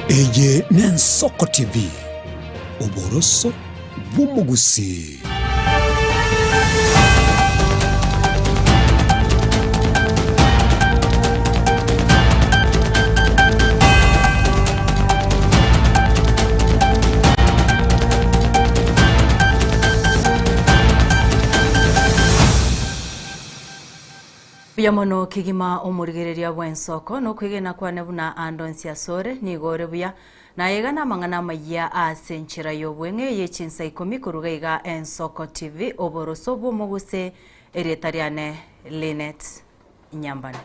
Eye n'Ensoko TV, oboroso bw'umugusi. Buyamono kigima omurigereria bw'ensoko nokwigena kwane buna andonsi asore nigore buya nayega namang'ana maya ase enchera y'obweng'e y'echinsa 10 kuruga iga Ensoko TV oboroso bw'omuguse erieta riane Linet Nyambane.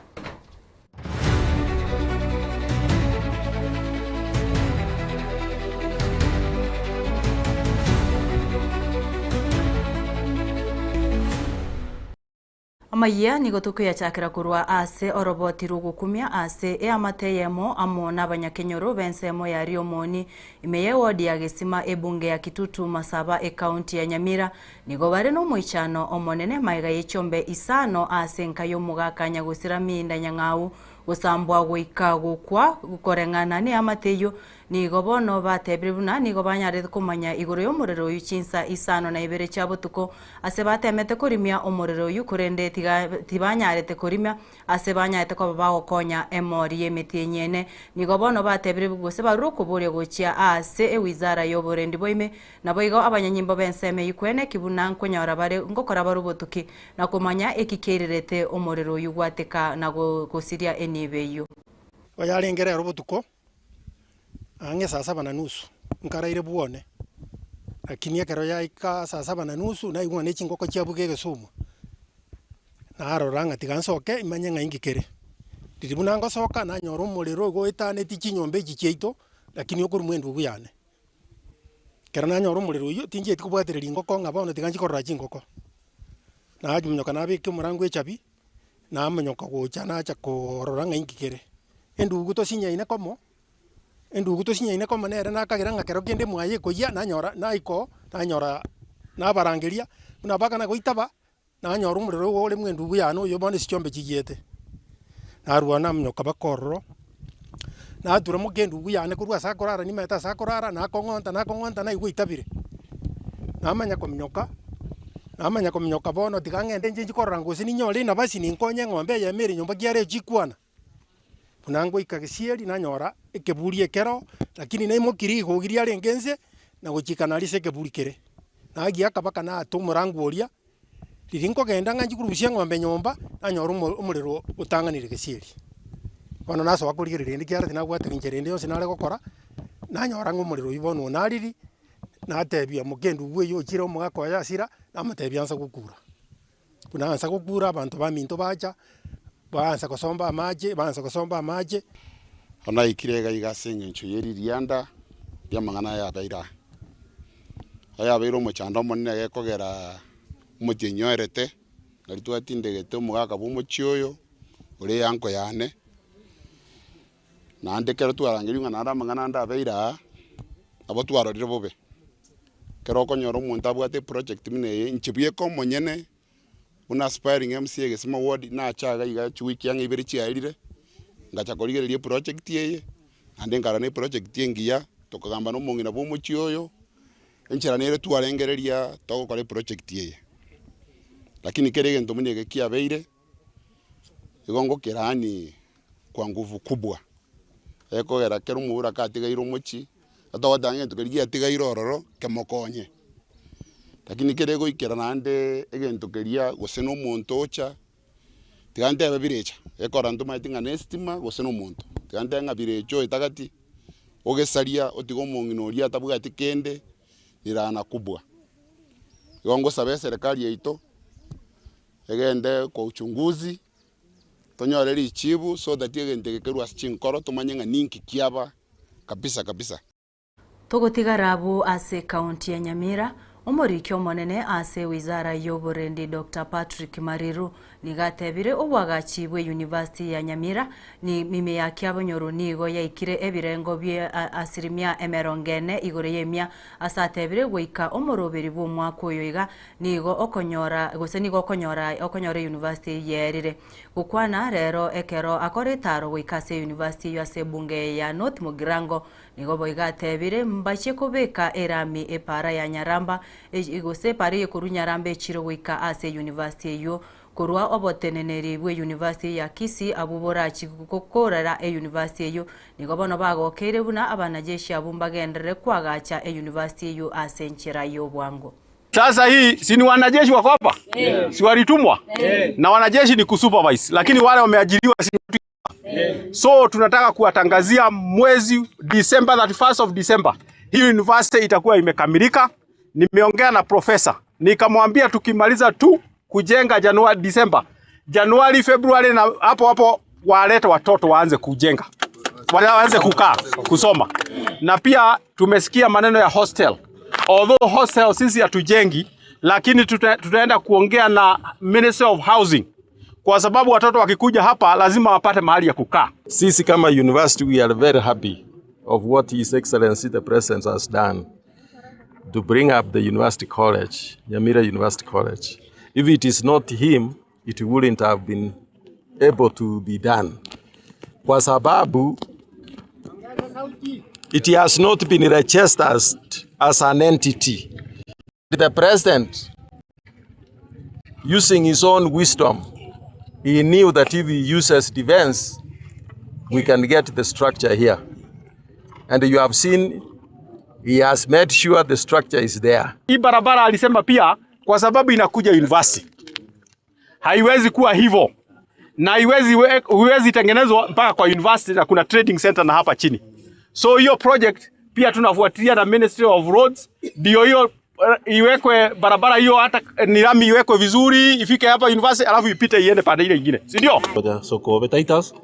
Amaya nigo tukuyachakira kurwa ase oroboti rugukumia ase eamateyemo amo n'abanyakenyoro bensemo yari omoni imeye wodi ya Gesima ebunge ya Kitutu Masaba ekaunti ya Nyamira nigo bare no moichano omonene maiga yechombe isano ase nkayo mugakanya gusira minda nyang'au gusambwa goika gukwa gukoreng'ana ni amateyo nigo bono batebire buna nigo banyare kumanya igoro y'omurero y'ichinsa isano na ibere chabutuko ase batemete kurimia omurero y'ukurende tibanyarete kurimia ase banyarete ko bagokonya emori y'emiti nyene nigo bono batebire bugose baruko bore gochia ase ewizara y'oburendi boime nabo igo abanyanyimbo benseme yikwene kibuna nkonyora bare ngokora barubotuki na kumanya ekikererete omurero y'ugwateka na gosiria enibeyo oyarengera robotuko ange saa 7:30 nkaraire buone lakini ekero yaika saa 7:30 na igwa n'echingoko chiabuge Gesumu narora ng'ati gansoke imanye ng'aingikere ndiribu nangosoka nanyora omorero goetaneti chinyombe ichi chiaito lakini okuru mwendu buyane kera nanyora omorero oyo tingieti kubwatereri ingoko ng'a bono tiganchikorora chingoko najimunyoka nabeke omorango echabi namanyoka gocha nacha korora ng'aingikere endugu tosinyaine komo nere nakagera ng'akero kende mwaye koya nanyora naiko nanyora nabarangeria buna baka na goitaba nanyora omorero gore mwendu buyano oyo bono sichombe chigiete narwa namnyoka bakororo natura mokendu buyane kurwa sakorara ni meta sakorara nakong'onta naigwa itabire namanya kominyoka bono tigang'ende nje chikorora ngosi ninyore nabasi ninkonye ng'ombe yemere nyomba kiare chikwana punango ikagesieri nanyora ekeburi ekero lakini naimokiri gogiria rengense na gochikana rise keburi kere nagia kabaka na tumurangu oria ririnko genda nganji kurubusia ng'ombe nyomba nanyora omorero utanganire gesieri bono naso bakurigirire ndi kiara tinagwate ngerende yose nare gokora nanyora ng'omorero ibono nariri natebia mokendu bwe yo chira omugako yasira namatebia nsa gukura punansa gukura abantu baminto bacha baanza kusomba amaje ona ikirega igasenga encho yeri rianda ya mangana ya baira aya bairo mochando monne gekogera mutinyorete ngari twatindegete omugaka bw'omochioyo ore yanko yane nande kero twarangiri ngana mangana nda baira abo twarorire bobe kero konyoro omonto abwate project mine nchibuye ko monyene una aspiring MCA Gesima ward na chaga iga chuiki yang ibere chiarire ngacha korigererie project yeye ande ngara ne project yengiya tokagamba no mongina bo muchioyo enchera nere twarengereria toko kore project yeye lakini kerege ntomune gekia beire igongo kerani kwa nguvu kubwa eko era kero muura katigairo mochi atowadange tukerigia tigairo ororo kemokonye lakini kerego ikera nande egento keria goseno monto ocha tigante ababirecha ekora ntuma itinga nestima goseno monto tigante ngabirecho itagati ogesaria otigo monginoria tabuga tikende nirana kubwa yongo sabe serikali yeito egende kwa uchunguzi tonyore ichibu so that egente kekerwa chinkoro tumanye ninki kiaba kabisa Togotigarabu ase kaunti ya Nyamira Omorikio monene ase wizara y'oburendi Dr. Patrick Mariru nigatebire obwagachi bwe University ya Nyamira ni mimi ya kiabonyoro nigo yaikire ebirengo bye asirimia emerongene igore yemia asatebire goika omoroberi bwo mwaka oyoiga nigo okonyora University yerire gukwana rero ekero akoretaro goikase University ya Sebunge ya North Mugirango nigo boigatebire mbache kubeka erami epara ya Nyaramba igose pari kuru Nyaramba echiro goika ase University yo kurwa oboteneneri bwe University ya Kisii abuborachi gukorera University yo nigo bono bagokere buna abanajeshi abumbagendere kwagacha University yo ase nchira yo bwango. Sasa hii si ni wanajeshi wako hapa? Si walitumwa? Na wanajeshi ni kusupervise, lakini wale wameajiriwa si So tunataka kuwatangazia mwezi December, 31st of December. Hii university itakuwa imekamilika. Nimeongea na profesa. Nikamwambia tukimaliza tu kujenga Januari, December. Januari, February na hapo walete watoto waanze kujenga. Waanze kukaa, kusoma. Na pia tumesikia maneno ya hostel. Although hostel sisi hatujengi, lakini tutaenda kuongea na Ministry of Housing. Kwa sababu watoto wakikuja hapa lazima wapate mahali ya kukaa. Sisi kama university we are very happy of what His Excellency the President has done to bring up the University College, Nyamira University College. If it is not him, it wouldn't have been able to be done. Kwa sababu it has not been registered as an entity. The President, using his own wisdom, he knew that if he uses defense, we can get the structure here. And you have seen, he has made sure the structure is there. Hii barabara alisema pia kwa sababu inakuja university. Haiwezi kuwa hivyo. Na haiwezi tengenezwa mpaka kwa university na kuna trading center na hapa chini. So hiyo project pia tunafuatilia na Ministry of Roads. Ndio hiyo iwekwe barabara hiyo hata ni lami iwekwe vizuri ifike hapa university alafu ipite iende pande ile nyingine, si ndio? Soko betaitas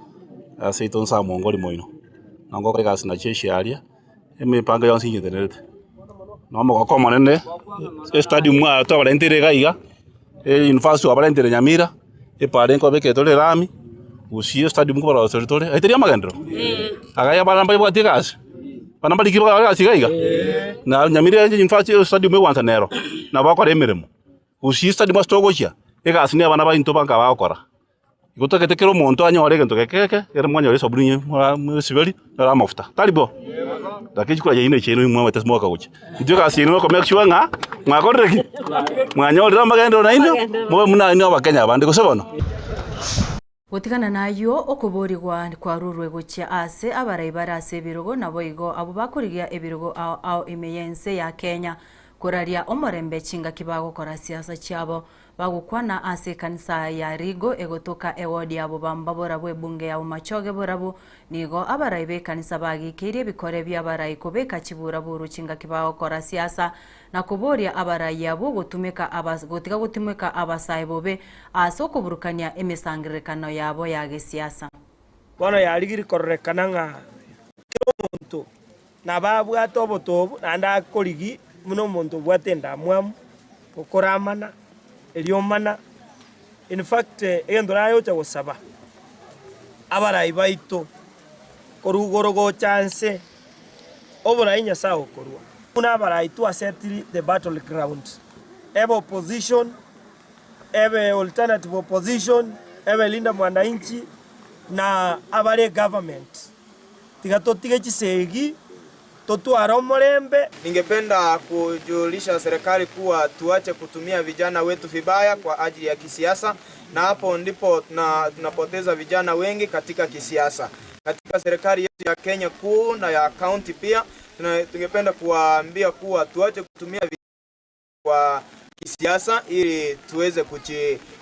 asaiton sa mongoli moino nango kare na cheshi alia emepanga yonsi nyetenete nomo ko monene stadium mwa to balentere gaiga university wa balentere Nyamira pare ko beketole lami usi stadium ko bara territory aiteria magendro agaya baramba bwa tigas panamba likiba ga sigaiga na Nyamira university stadium wanza nero na bakora emirimo usi stadium stogochia egasi ne abana ba into banka bakora igutoke tekero monto anyore gento kekeke ere mwanyore sobrinye mwa sibeli na mafuta talibo dakijikura yine cheno mwa tesmoka guchi ndio kasi no come sure nga mwakoreki mwanyore ramagendo na ino mwe muna ino abakenya abandi gusebono Gutigana nayo okuborigwa kwa rurwe guchia ase abaraibara ase birogo nabo igo abo bakurigia ebirogo ao emeyense ya Kenya kuraria omorembe chinga kibago kora siasa chabo bagukwana ase kanisa ya Rigo egotoka ewodi abo bambabora bwe bunge ya Machoge borabo nigo abaraibe kanisa bagikirie bikore bya barai kubeka kibura buru chinga kibago kora siasa na kuboria abarai abo gutumika gotiga gutumika abasaibobe asoko burukania emisangirikano yabo ya gesiasa bono yarigiri korrekana nga omuntu nababwa atobotobu nanda koligi muno muntu bwatenda mwamu okoramana eliomana in fact endorayo cha gusaba abarai baito korugorogo chance obora inyasa okorwa kuna abarai tu asetiri the battleground ebe opposition ebe alternative opposition ebe linda mwananchi na abare government tigatotige chisegi totuara omorembe. Ningependa kujulisha serikali kuwa tuache kutumia vijana wetu vibaya kwa ajili ya kisiasa, na hapo ndipo tunapoteza vijana wengi katika kisiasa. Katika serikali yetu ya Kenya kuu na ya county pia tungependa kuwaambia kuwa tuache kutumia vijana kwa kisiasa ili tuweze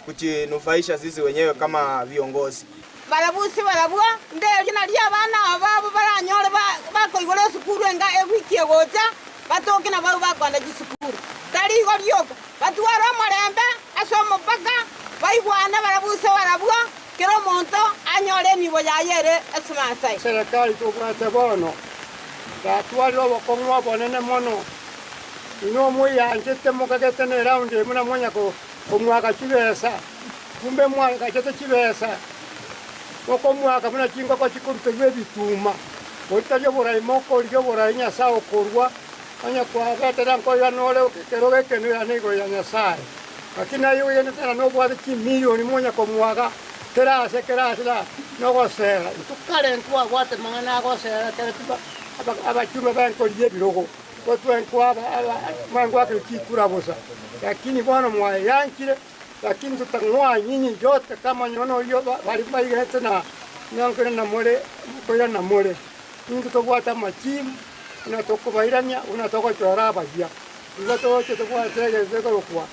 kujinufaisha sisi wenyewe kama viongozi. Barabusi barabwa ndege na lia bana ababo baranyore bakoigore sukuru enga ewikie gocha batoke na babo bakwanda gisukuru tari goriyoko batwara marembe asomo paka baigwana barabusi barabwa kero monto anyore nibo yayere esmasai serikali tukwate bono batwara bokongwa bonene mono ino muyanjete mukagete ne round muna mwanya ko omwaka kibesa kumbe mwaka kete kibesa koko mwaka muna kingo ko chikurute bituma oitaje borai moko ryo borai nyasa okorwa anya kwa vetera ko ya nole keroge kenu ya nego ya nyasa lakini ayo yene tena no bwa ki milioni mwanya ko mwaka kerase la no gosera tukale ntwa gwate mangana gosera tere tuba abachume banko ye birogo watu enkwa mangwa kikura bosa lakini bwana mwa yankire lakini tutangwa nyinyi yote kama nyono yo bali bai tena nyankire na mole ko ya na mole ningu to bwata machim una toko bairanya una toko chora bagia ngo to che to bwa tege zeko kwa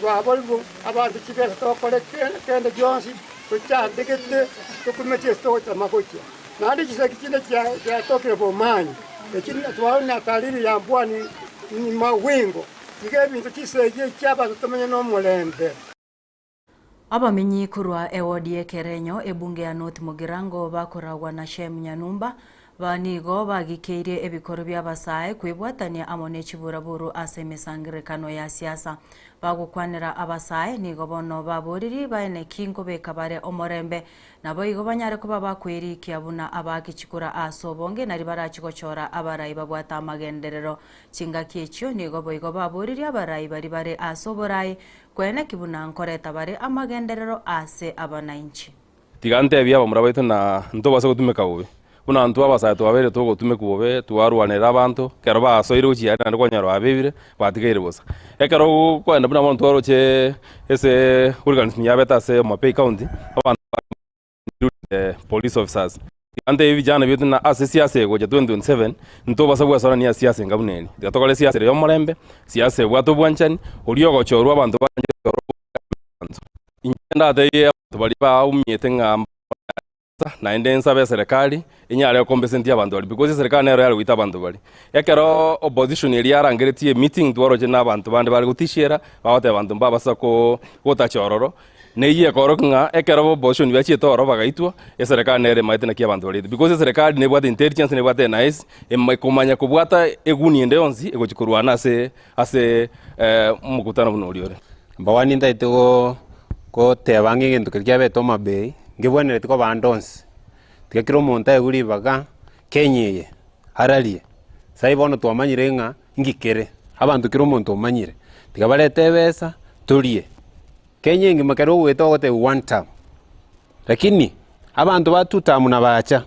wa bolbu abantu kibesa to kole kende jonsi to cha degete to kumete sto ta makochi na hadi kisa kichinde cha tokile bomanyi lakini tuwaona taliri ya mbwani ni mawingo ikebintu kiseje cyaba tumenye no mulembe abamenyi kurwa ewodi ekerenyo ebunge ya North Mugirango bakoragwa na Shem Nyanumba banigo bagikeirie ebikoro by'abasae kwibwatania amone chiburaburu asemesangirikano ya siasa bagukwanira abasae nigo bono baboriri baene kingo bekabare omorembe nabo igo banyare kuba bakwiri kiabuna abakichikura asobonge nari barachigochora abarai babwata amagenderero chinga kiechyo nigo boigo baboriri abarai bari bare asoborai kwene kibuna nkoreta bare amagenderero ase abananchi tigante bya bamurabaito na ntobase gutumeka ubi buna ntu abasae twabere tugotumeka ubi twarwanira abantu kero basoire uchiya na konyaro abebire batigeire bosa ekero kwenda buna muntu oroche ese organism yabeta se Mapei County abantu police officers ande vijana bitu na siasa ego ja 2027 ntobasa gwasora ni siasa ngabuneni gatokole siasa yo morembe siasa bwato bwanchani uliogo chorwa abantu banje ingenda de bali ba umiete ngamba na endensa be serikali inyale compensate abantu bali because serikali nero yali wita abantu bali yakero opposition eri arangeretie meeting tworoje na abantu bande bali gutishira bawate abantu babasa ko gotachororo neye korokinga ekero opposition yachi toro bagaitwa serikali nere maite na kiabantu bali because serikali ne bwate intelligence ne bwate nice kumanya kubwata eguni ende onzi egochikurwana ase mukutano buno uliore mbawani ndaitego ko tebangi ngintu kiryabe toma bei ngibonere tiko bandonsi tikakiro monta eguri baga kenyeye haralie sai bono twamanyire nga ngikere abantu kiro monto omanyire tikabalete besa tulie kenye ngimakero weto gote one time lakini abantu batuta na bacha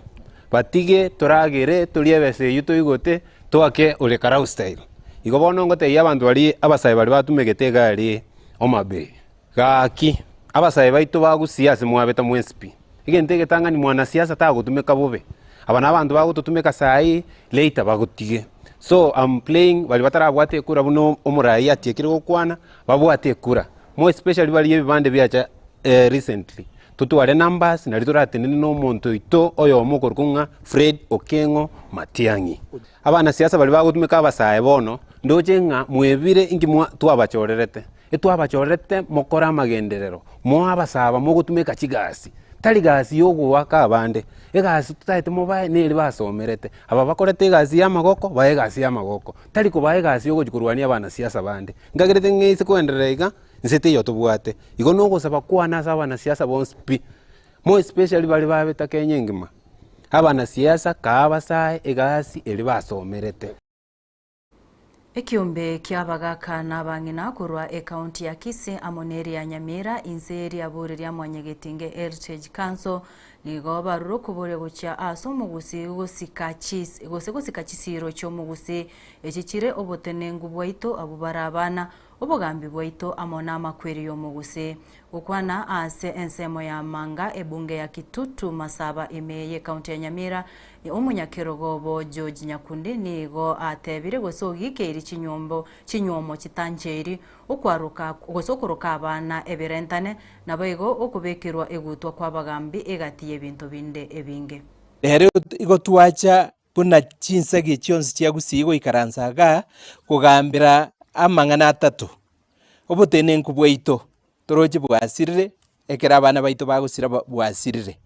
batige turagere tulie bese yuto igote twake ule karau style igo bono ngote yabantu bali abasaye bali batumegete gari omabe gaki abasaye baitu bagusiasa mwabeta mwenspi igente getanga ni mwana siasa ta gutumeka bobe abana abantu bagutumeka sai later bagutige so I'm playing bali batara bwate kura buno omurai atekire gukwana babwate kura more especially bali ebibande byacha recently tutware numbers na lituratenene no muntu ito oyo mukorkunga Fred Okengo Matiangi abana siasa bali bagutumeka abasaye bono ndoje nga mwebire ingi twabachorerete etwabachorete mokora magenderero mo abasaba mo gutumeka kigasi tali gasi yogo waka bande egasi tutaite mo bae neri basomerete aba bakorete gasi ya magoko bae gasi ya magoko tali ko bae gasi yogo jikurwania abana siasa bande ngagirete ngise kwenderega nsete yo tubwate igo no gusaba kwana abana siasa bonspi mo especially bali babeta kenyengima abana siasa ka abasae egasi eri basomerete Ekiombe kiabaga kana bangina kurwa ekaunti ya Kisii amoneri ya Nyamira inzeri ya buri ya mwanyegetinge Heritage Council nigo baruro kubore gucha aso mugusi gusikachisiro cyo mugusi ekikire obotenengu bwaito abubarabana obugambi bwaito amona makweri yo mugusi ukwana ase ensemo ya manga ebunge ya Kitutu Masaba emeye kaunti ya Nyamira omunyakerogobo George Nyakundi nigo atebire gosogike iri kinyomo kitanjeri okwaruka gosokoroka abana ebirentane nabayego okubekirwa egutwa kwabagambi egatiye ebintu binde ebinge rero igotwacha buna chinsagi cyonse cyagusigo ikaranzaga kugambira amangana atatu obutenenku bwaito toroje bwasirire ekera abana baito bagusira bwasirire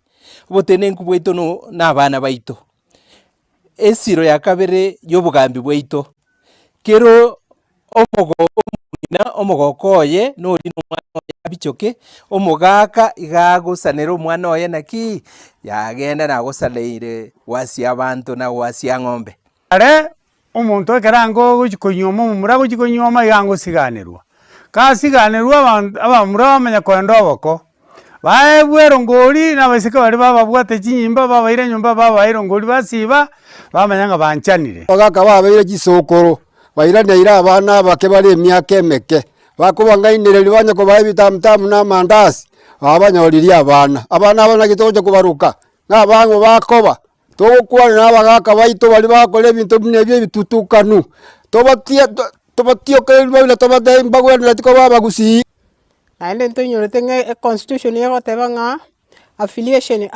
obutenenku bwaito no nabana baito esiro ya kabere yobugambi bwaito kero omogokoye nori n'omwana oye abichoke omogaka igagosanera omwana oye naki yagenda nagosaleire gwasia abantu na gwasia ng'ombe are omonto ekerango gochikonyoma omomura gochikonyoma igangosiganerwa kasiganerwa abamura bamenya kwenda oboko baebwero ngori n'abaiseke bari bababwate chinyimba babaire nyomba babaire ngori basiba bamenya nga banchanire bagaka babaire chisokoro bairanaire abana bake bari emyaka emeke bakubangainire libanya kubaye bitamutamu n'amandasi babanyoririe abana abana gitoje kubaruka n'abango bakoba togokwana n'abagaka baito bari bakora ebintu bine ebyo bitutukanu tobatiokereri babire tobatemba gwendera tiko babagusi naende ntonyorete ng'a constitution egoteba ng'a affiliation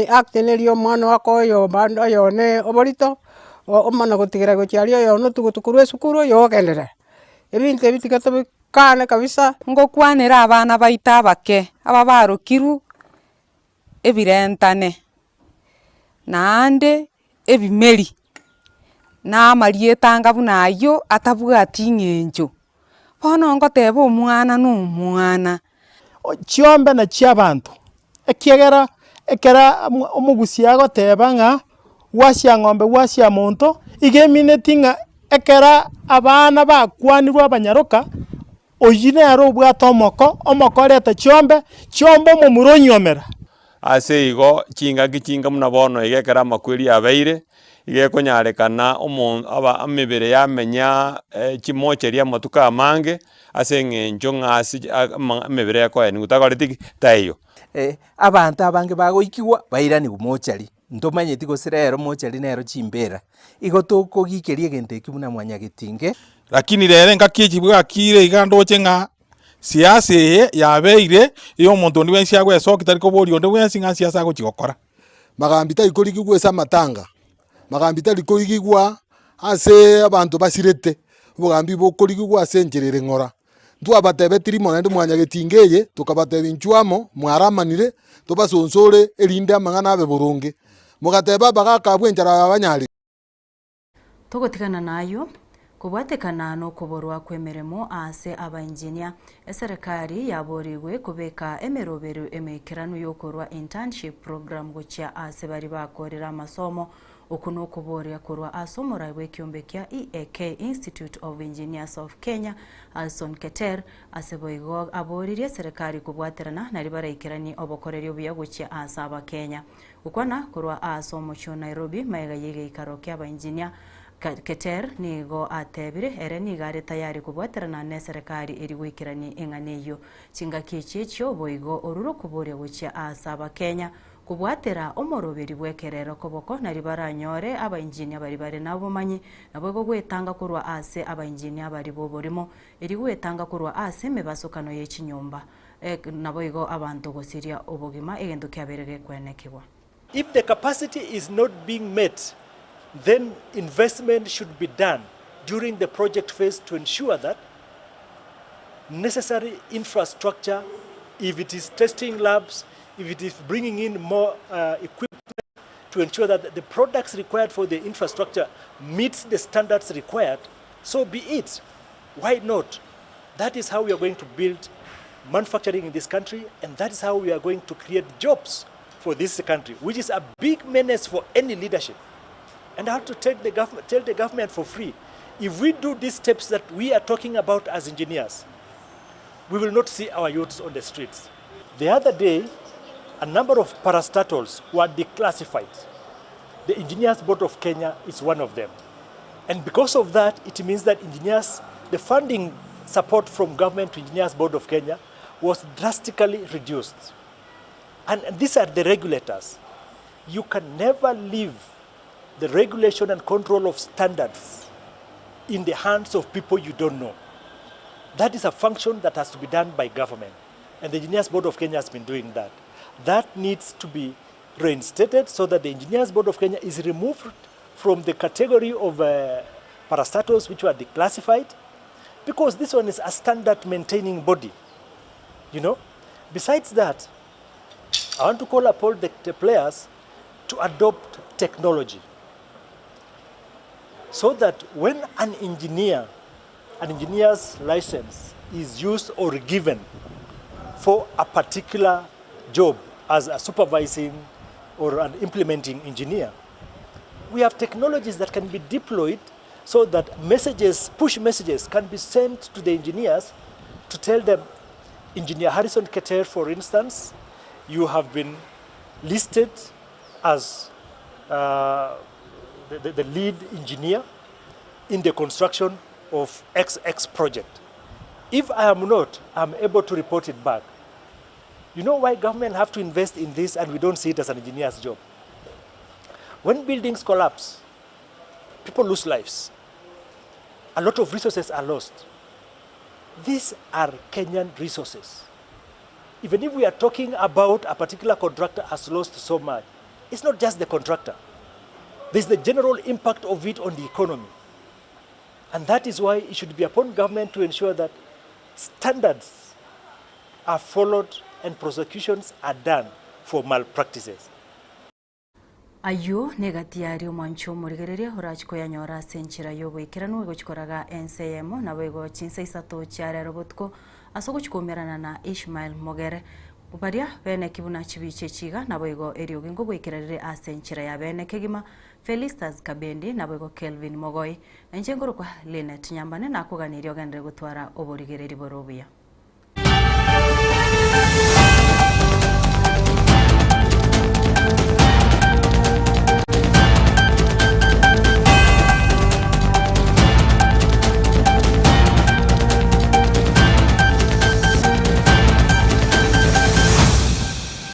act nerio omwana wakoyo bando oyone oborito omana gotigera gochiaria oyono tugutukurwa esukuru oyo ogenderera ebinto ebi tiga tobikane kabisa ngokwanera abana baita abake aba barokiru ebirentane naende ebimeri n'amarietanga buna ayo atabwati ng'encho bono ngoteba omwana n'omwana chiombe na chiabantu ekiegera ekera omugusi agoteba ng'a wasia ng'ombe wasia monto igemineti ng'a ekera abana bakwanirwa abanyaroka oyinero obwata omoko reta chiombe omomura onyomera ase igo chinga muna bono igekera amakweri abeire igekonyarekana amebere yamenya chimocheria amatuka amange ase eng'encho ng'asi amebere yakoeni gutakoreti tayo abantu abange bagoikiwa bairaniwa mochari ntomanyeti gose rero mochari nero chimbera igo tokogikeria egento eki buna mwanyagetinge lakini rero ngaki echibwakire iga ndoche ng'a siasa eye yabeire iyo omonto ndi bwensi agwesoki tari koboria onde bwensi ng'a siasa agochigokora magambi tari korigigwa ase amatanga magambi tari korigigwa ase abantu basirete obogambi bokorigigwa ase encherere ng'ora twabatebe tirimo naende mwanyagetinge eye tukabateba inchuamo mwaramanire tobasonsore erinde amang'ana abe boronge mugateba bagaka bwenchara abanyari togotigana nayo kubwatekana n'okuborwa kw'emirimo ase abainjinia eserikari yaborigwe kubeka emerobero emekirano y'okorwa internship program gochia ase bari bakorera amasomo oku n'okuboria korwa ase omorai bw'ekiombe kia EAK Institute of Engineers of Kenya Alson Keter ase boigo aboririe serikari kubwaterana nari baraikirani obokoreri obuya gochia ase abakenya ukwana korwa ase omochio Nairobi maega yegeikaro kia abainjinia Keter nigo atebire ere nigare tayari kubwaterana na serikari eri gwikirani eng'aneyo chingaki chicho boigo oruro kuboria gochia ase abakenya kubwatera omoroberi bwekerero koboko nari baranyore abainjinia bari bare nabomanyi nabo gwetanga kurwa ase abainjinia bari boborimo eri gwetanga kurwa ase mebasokano y'echinyomba nabo igo abantu gosiria obogima egendo kyaberege kwenekibwa. If the capacity is not being met, then investment should be done during the project phase to ensure that necessary infrastructure, if it is testing labs, if it is bringing in more equipment to ensure that the products required for the infrastructure meets the standards required, so be it. Why not? That is how we are going to build manufacturing in this country, and that is how we are going to create jobs for this country, which is a big menace for any leadership. And I have to tell the government for free, if we do these steps that we are talking about as engineers, we will not see our youths on the streets. The other day, a number of parastatals were declassified. The Engineers Board of Kenya is one of them. And because of that, it means that engineers, the funding support from government to Engineers Board of Kenya was drastically reduced. And these are the regulators. You can never leave the regulation and control of standards in the hands of people you don't know. That is a function that has to be done by government. And the Engineers Board of Kenya has been doing that. That needs to be reinstated so that the Engineers Board of Kenya is removed from the category of parastatals which were declassified, because this one is a standard maintaining body. You know? Besides that, I want to call upon the players to adopt technology. so that when an engineer's license is used or given for a particular job as a supervising or an implementing engineer, we have technologies that can be deployed so that push messages can be sent to the engineers to tell them, Engineer Harrison Keter, for instance, you have been listed as the lead engineer in the construction of XX project. If I am not, I'm able to report it back. You know why government have to invest in this and we don't see it as an engineer's job? When buildings collapse, people lose lives. A lot of resources are lost. These are Kenyan resources. Even if we are talking about a particular contractor has lost so much, it's not just the contractor. There's the general impact of it on the economy. And that is why it should be upon government to ensure that standards are followed and prosecutions are done for malpractices. Ayo negatiari umancho murigereria urachiko yanyora senchira yobo ikiranu gochikoraga NCM na wego chinsa isato chare robotko asoko chikomerana na Ishmael Mogere buparia bene kibuna chibiche chiga na wego eriogingo goikirere asenchira ya bene kegima Felistas Kabendi na wego Kelvin Mogoi enjengoro kwa Linet Nyambane na kuganiri ogendre gutwara oborigereri borobia.